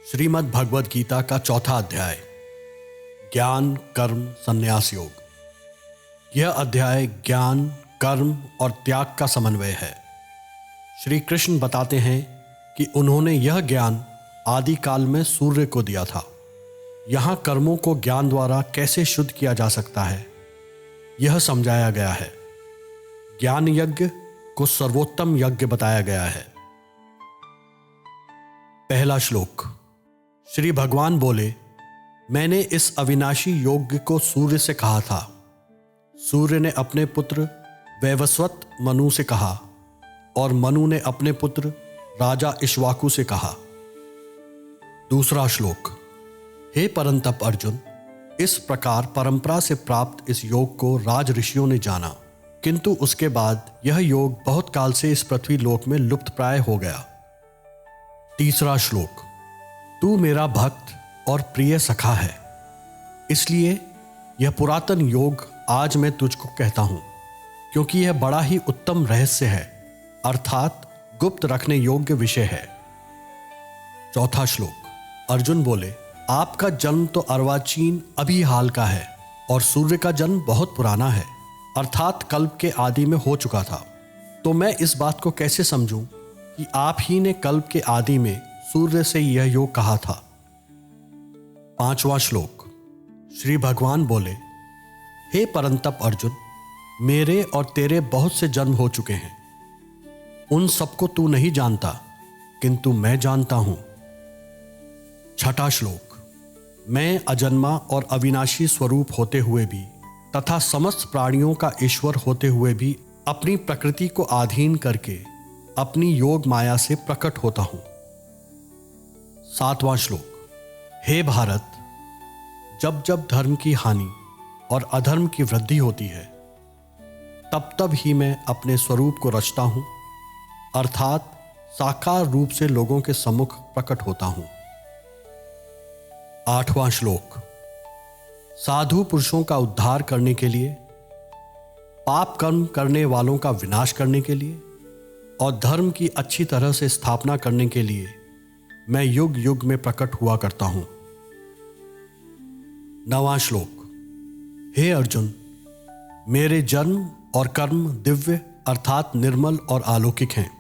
श्रीमद् भगवद गीता का चौथा अध्याय ज्ञान कर्म संन्यास योग। यह अध्याय ज्ञान कर्म और त्याग का समन्वय है। श्री कृष्ण बताते हैं कि उन्होंने यह ज्ञान आदि काल में सूर्य को दिया था। यहाँ कर्मों को ज्ञान द्वारा कैसे शुद्ध किया जा सकता है यह समझाया गया है। ज्ञान यज्ञ को सर्वोत्तम यज्ञ बताया गया है। पहला श्लोक। श्री भगवान बोले, मैंने इस अविनाशी यज्ञ को सूर्य से कहा था। सूर्य ने अपने पुत्र वैवस्वत मनु से कहा और मनु ने अपने पुत्र राजा इक्ष्वाकु से कहा। दूसरा श्लोक। हे परंतप अर्जुन, इस प्रकार परंपरा से प्राप्त इस योग को राज ऋषियों ने जाना, किंतु उसके बाद यह योग बहुत काल से इस पृथ्वी लोक में लुप्त प्राय हो गया। तीसरा श्लोक। तू मेरा भक्त और प्रिय सखा है, इसलिए यह पुरातन योग आज मैं तुझको कहता हूं, क्योंकि यह बड़ा ही उत्तम रहस्य है, अर्थात गुप्त रखने योग्य विषय है। चौथा श्लोक। अर्जुन बोले, आपका जन्म तो अर्वाचीन अभी हाल का है और सूर्य का जन्म बहुत पुराना है, अर्थात कल्प के आदि में हो चुका था। तो मैं इस बात को कैसे समझूं कि आप ही ने कल्प के आदि में सूर्य से यह योग कहा था। पांचवा श्लोक। श्री भगवान बोले, हे परंतप अर्जुन, मेरे और तेरे बहुत से जन्म हो चुके हैं, उन सबको तू नहीं जानता, किंतु मैं जानता हूं। छठा श्लोक। मैं अजन्मा और अविनाशी स्वरूप होते हुए भी तथा समस्त प्राणियों का ईश्वर होते हुए भी अपनी प्रकृति को अधीन करके अपनी योग माया से प्रकट होता हूं। सातवां श्लोक। हे भारत, जब जब धर्म की हानि और अधर्म की वृद्धि होती है, तब तब ही मैं अपने स्वरूप को रचता हूं, अर्थात साकार रूप से लोगों के सम्मुख प्रकट होता हूं। आठवां श्लोक। साधु पुरुषों का उद्धार करने के लिए, पाप कर्म करने वालों का विनाश करने के लिए और धर्म की अच्छी तरह से स्थापना करने के लिए मैं युग युग में प्रकट हुआ करता हूं। नवां श्लोक। हे अर्जुन, मेरे जन्म और कर्म दिव्य अर्थात निर्मल और अलौकिक हैं।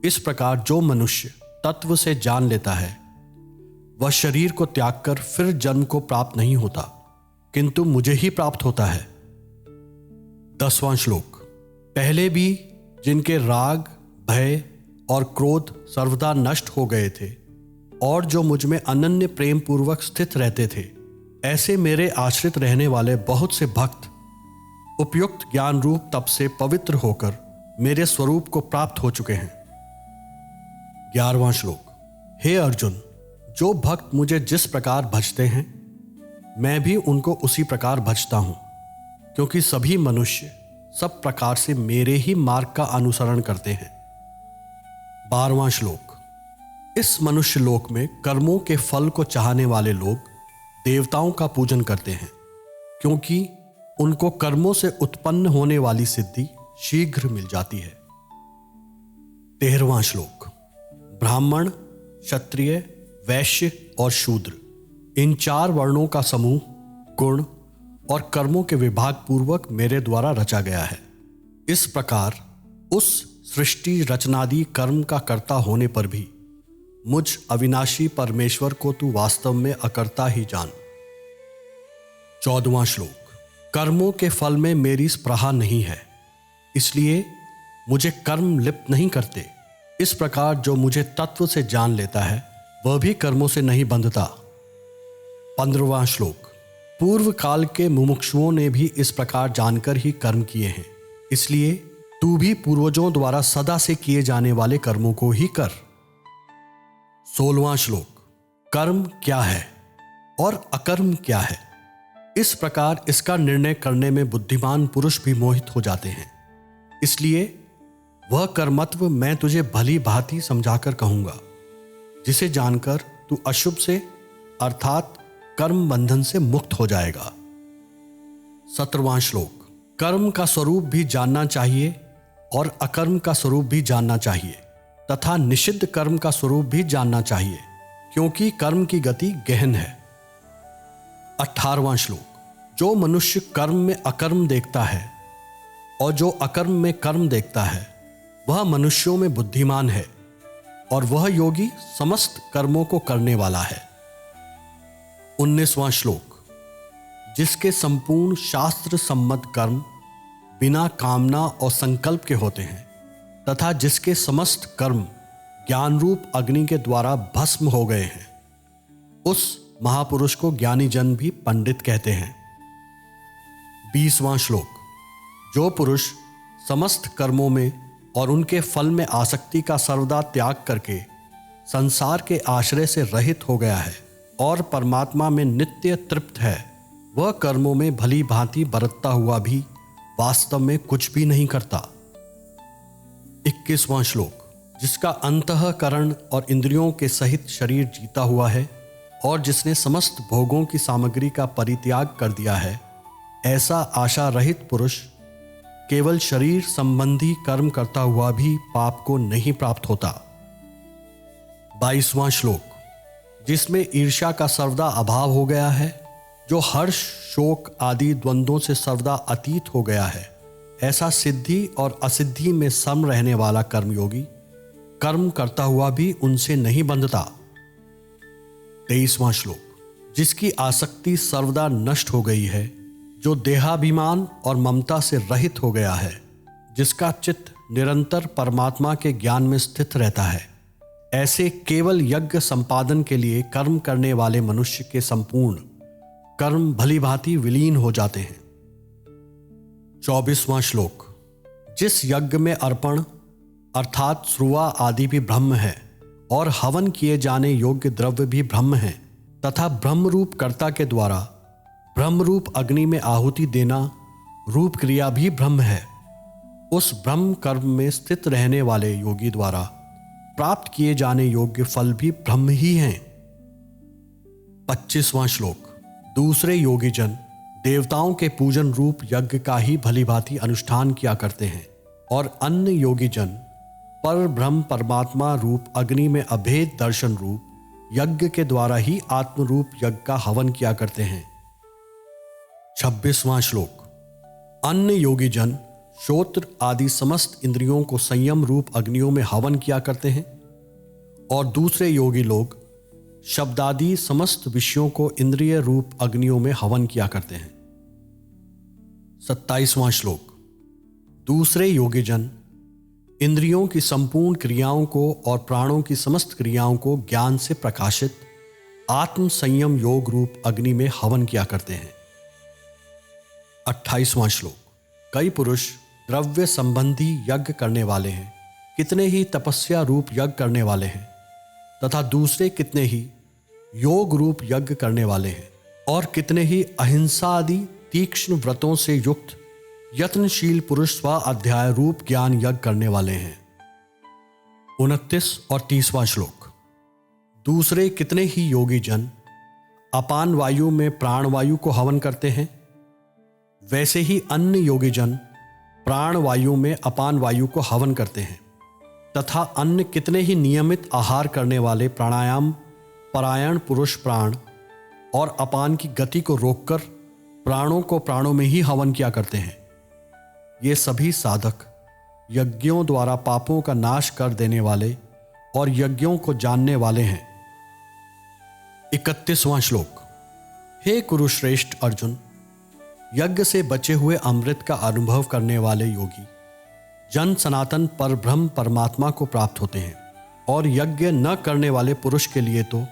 इस प्रकार जो मनुष्य तत्व से जान लेता है, वह शरीर को त्याग कर फिर जन्म को प्राप्त नहीं होता, किंतु मुझे ही प्राप्त होता है। 10वां श्लोक। पहले भी जिनके राग भय और क्रोध सर्वदा नष्ट हो गए थे और जो मुझ में अनन्य प्रेम पूर्वक स्थित रहते थे, ऐसे मेरे आश्रित रहने वाले बहुत से भक्त उपयुक्त ज्ञान रूप तप से पवित्र होकर मेरे स्वरूप को प्राप्त हो चुके हैं। 11वां श्लोक। हे अर्जुन, जो भक्त मुझे जिस प्रकार भजते हैं, मैं भी उनको उसी प्रकार भजता हूं, क्योंकि सभी मनुष्य सब प्रकार से मेरे ही मार्ग का अनुसरण करते हैं। 12वां श्लोक। इस मनुष्य लोक में कर्मों के फल को चाहने वाले लोग देवताओं का पूजन करते हैं, क्योंकि उनको कर्मों से उत्पन्न होने वाली सिद्धि शीघ्र मिल जाती है। 13वां श्लोक। ब्राह्मण, क्षत्रिय, वैश्य और शूद्र, इन 4 वर्णों का समूह गुण और कर्मों के विभाग पूर्वक मेरे द्वारा रचा गया है। इस प्रकार उस सृष्टि रचनादि कर्म का कर्ता होने पर भी मुझ अविनाशी परमेश्वर को तू वास्तव में अकर्ता ही जान। 14वां श्लोक। कर्मों के फल में मेरी स्पृहा नहीं है, इसलिए मुझे कर्म लिप्त नहीं करते। इस प्रकार जो मुझे तत्व से जान लेता है, वह भी कर्मों से नहीं बंधता। 15वां श्लोक। पूर्व काल के मुमुक्षुओं ने भी इस प्रकार जानकर ही कर्म किए हैं, इसलिए तू भी पूर्वजों द्वारा सदा से किए जाने वाले कर्मों को ही कर। 16वां श्लोक। कर्म क्या है और अकर्म क्या है, इस प्रकार इसका निर्णय करने में बुद्धिमान पुरुष भी मोहित हो जाते हैं, इसलिए वह कर्मत्व मैं तुझे भली भांति समझाकर कहूंगा, जिसे जानकर तू अशुभ से अर्थात कर्म बंधन से मुक्त हो जाएगा। 17वां श्लोक। कर्म का स्वरूप भी जानना चाहिए और अकर्म का स्वरूप भी जानना चाहिए, तथा निषिद्ध कर्म का स्वरूप भी जानना चाहिए, क्योंकि कर्म की गति गहन है। 18वां श्लोक। जो मनुष्य कर्म में अकर्म देखता है और जो अकर्म में कर्म देखता है वह मनुष्यों में बुद्धिमान है, और वह योगी समस्त कर्मों को करने वाला है। 19वां श्लोक। जिसके संपूर्ण शास्त्र सम्मत कर्म बिना कामना और संकल्प के होते हैं तथा जिसके समस्त कर्म ज्ञान रूप अग्नि के द्वारा भस्म हो गए हैं, उस महापुरुष को ज्ञानी जन भी पंडित कहते हैं। 20वां श्लोक। जो पुरुष समस्त कर्मों में और उनके फल में आसक्ति का सर्वदा त्याग करके संसार के आश्रय से रहित हो गया है और परमात्मा में नित्य तृप्त है, वह कर्मों में भली भांति बरतता हुआ भी वास्तव में कुछ भी नहीं करता। 21वां श्लोक। जिसका अंतःकरण और इंद्रियों के सहित शरीर जीता हुआ है और जिसने समस्त भोगों की सामग्री का परित्याग कर दिया है, ऐसा आशा रहित पुरुष केवल शरीर संबंधी कर्म करता हुआ भी पाप को नहीं प्राप्त होता। 22वां श्लोक। जिसमें ईर्ष्या का सर्वदा अभाव हो गया है, जो हर्ष शोक आदि द्वंद्वों से सर्वदा अतीत हो गया है, ऐसा सिद्धि और असिद्धि में सम रहने वाला कर्मयोगी कर्म करता हुआ भी उनसे नहीं बंधता। 23वां श्लोक। जिसकी आसक्ति सर्वदा नष्ट हो गई है, जो देहाभिमान और ममता से रहित हो गया है, जिसका चित्त निरंतर परमात्मा के ज्ञान में स्थित रहता है, ऐसे केवल यज्ञ संपादन के लिए कर्म करने वाले मनुष्य के संपूर्ण कर्म भली भांति विलीन हो जाते हैं। 24वां श्लोक। जिस यज्ञ में अर्पण अर्थात श्रुआ आदि भी ब्रह्म है और हवन किए जाने योग्य द्रव्य भी ब्रह्म है तथा ब्रह्म रूप कर्ता के द्वारा ब्रह्म रूप अग्नि में आहुति देना रूप क्रिया भी ब्रह्म है, उस ब्रह्म कर्म में स्थित रहने वाले योगी द्वारा प्राप्त किए जाने योग्य फल भी ब्रह्म ही हैं। 25वां श्लोक। दूसरे योगी जन देवताओं के पूजन रूप यज्ञ का ही भली भांति अनुष्ठान किया करते हैं और अन्य योगी जन पर ब्रह्म परमात्मा रूप अग्नि में अभेद दर्शन रूप यज्ञ के द्वारा ही आत्म रूप यज्ञ का हवन किया करते हैं। 26वां श्लोक। अन्य योगी जन श्रोत्र आदि समस्त इंद्रियों को संयम रूप अग्नियों में हवन किया करते हैं और दूसरे योगी लोग शब्दादि समस्त विषयों को इंद्रिय रूप अग्नियों में हवन किया करते हैं। 27वां श्लोक। दूसरे योगी जन इंद्रियों की संपूर्ण क्रियाओं को और प्राणों की समस्त क्रियाओं को ज्ञान से प्रकाशित आत्म संयम योग रूप अग्नि में हवन किया करते हैं। 28वां श्लोक। कई पुरुष द्रव्य संबंधी यज्ञ करने वाले हैं, कितने ही तपस्या रूप यज्ञ करने वाले हैं तथा दूसरे कितने ही योग रूप यज्ञ करने वाले हैं और कितने ही अहिंसा आदि तीक्ष्ण व्रतों से युक्त यत्नशील पुरुष स्व अध्याय रूप ज्ञान यज्ञ करने वाले हैं। 29 और 30वां श्लोक। दूसरे कितने ही योगी जन अपान वायु में प्राण वायु को हवन करते हैं, वैसे ही अन्य योगी जन प्राण वायु में अपान वायु को हवन करते हैं तथा अन्य कितने ही नियमित आहार करने वाले प्राणायाम परायण पुरुष प्राण और अपान की गति को रोककर प्राणों को प्राणों में ही हवन किया करते हैं। ये सभी साधक यज्ञों द्वारा पापों का नाश कर देने वाले और यज्ञों को जानने वाले हैं। 31वां श्लोक। हे कुरुश्रेष्ठ अर्जुन, यज्ञ से बचे हुए अमृत का अनुभव करने वाले योगी जन सनातन पर ब्रह्म परमात्मा को प्राप्त होते हैं और यज्ञ न करने वाले पुरुष के लिए तो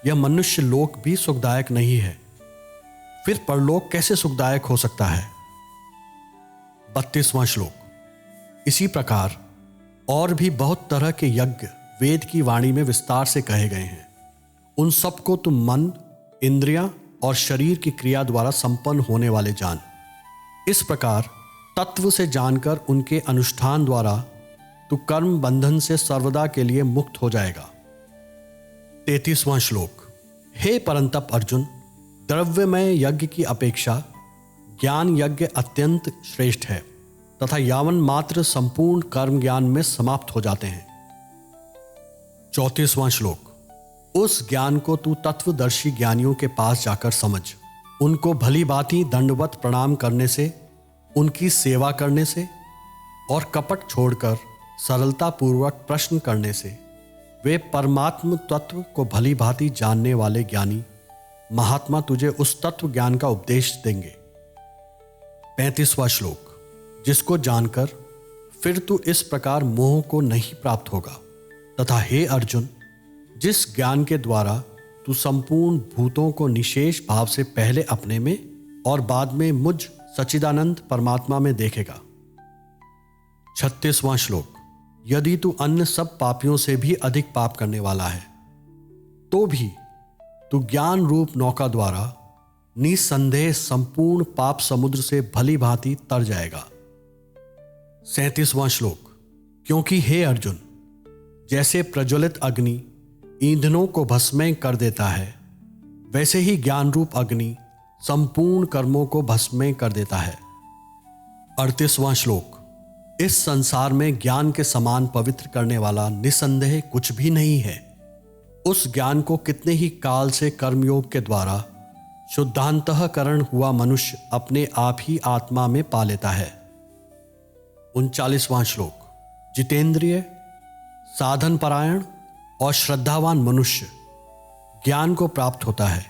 यह मनुष्य लोक भी सुखदायक नहीं है, फिर परलोक कैसे सुखदायक हो सकता है। 32वां श्लोक। इसी प्रकार और भी बहुत तरह के यज्ञ वेद की वाणी में विस्तार से कहे गए हैं, उन सबको तुम मन इंद्रियां और शरीर की क्रिया द्वारा संपन्न होने वाले जान। इस प्रकार तत्व से जानकर उनके अनुष्ठान द्वारा तू कर्म बंधन से सर्वदा के लिए मुक्त हो जाएगा। 33वां श्लोक। हे परंतप अर्जुन, द्रव्यमय यज्ञ की अपेक्षा ज्ञान यज्ञ अत्यंत श्रेष्ठ है तथा यावन मात्र संपूर्ण कर्म ज्ञान में समाप्त हो जाते हैं। 34वां श्लोक। उस ज्ञान को तू तत्वदर्शी ज्ञानियों के पास जाकर समझ। उनको भली भांति दंडवत प्रणाम करने से, उनकी सेवा करने से और कपट छोड़कर सरलता पूर्वक प्रश्न करने से वे परमात्म तत्व को भली भांति जानने वाले ज्ञानी महात्मा तुझे उस तत्व ज्ञान का उपदेश देंगे। 35वां श्लोक। जिसको जानकर फिर तू इस प्रकार मोह को नहीं प्राप्त होगा, तथा हे अर्जुन, जिस ज्ञान के द्वारा तू संपूर्ण भूतों को निशेष भाव से पहले अपने में और बाद में मुझ सच्चिदानंद परमात्मा में देखेगा। 36वां श्लोक। यदि तू अन्य सब पापियों से भी अधिक पाप करने वाला है, तो भी तू ज्ञान रूप नौका द्वारा निसंदेह संपूर्ण पाप समुद्र से भली भांति तर जाएगा। 37वां श्लोक। क्योंकि हे अर्जुन, जैसे प्रज्वलित अग्नि ईंधनों को भस्मय कर देता है, वैसे ही ज्ञान रूप अग्नि संपूर्ण कर्मों को भस्मय कर देता है। 38वां श्लोक। इस संसार में ज्ञान के समान पवित्र करने वाला निसंदेह कुछ भी नहीं है। उस ज्ञान को कितने ही काल से कर्मयोग के द्वारा शुद्धांतःकरण हुआ मनुष्य अपने आप ही आत्मा में पा लेता है। 39वां श्लोक। जितेंद्रिय, साधन परायण और श्रद्धावान मनुष्य ज्ञान को प्राप्त होता है,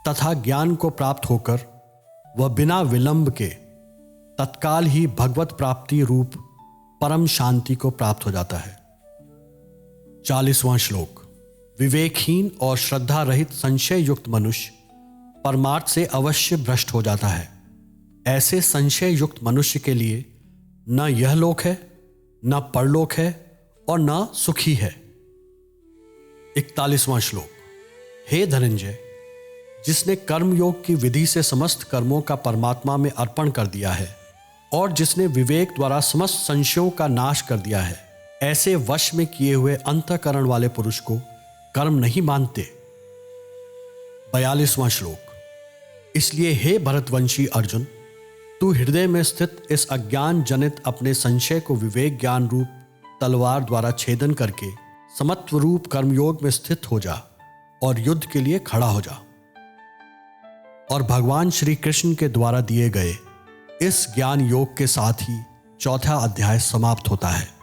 तथा ज्ञान को प्राप्त होकर वह बिना विलंब के तत्काल ही भगवत प्राप्ति रूप परम शांति को प्राप्त हो जाता है। 40वां श्लोक। विवेकहीन और श्रद्धा रहित संशय युक्त मनुष्य परमार्थ से अवश्य भ्रष्ट हो जाता है। ऐसे संशय युक्त मनुष्य के लिए न यह लोक है, न परलोक है और न सुखी है। 41वां श्लोक। हे धनंजय, जिसने कर्मयोग की विधि से समस्त कर्मों का परमात्मा में अर्पण कर दिया है और जिसने विवेक द्वारा समस्त संशयों का नाश कर दिया है, ऐसे वश में किए हुए अंतःकरण वाले पुरुष को कर्म नहीं मानते। 42वां श्लोक। इसलिए हे भरतवंशी अर्जुन, तू हृदय में स्थित इस अज्ञान जनित अपने संशय को विवेक ज्ञान रूप तलवार द्वारा छेदन करके समत्व रूप कर्मयोग में स्थित हो जा और युद्ध के लिए खड़ा हो जा। और भगवान श्री कृष्ण के द्वारा दिए गए इस ज्ञान योग के साथ ही चौथा अध्याय समाप्त होता है।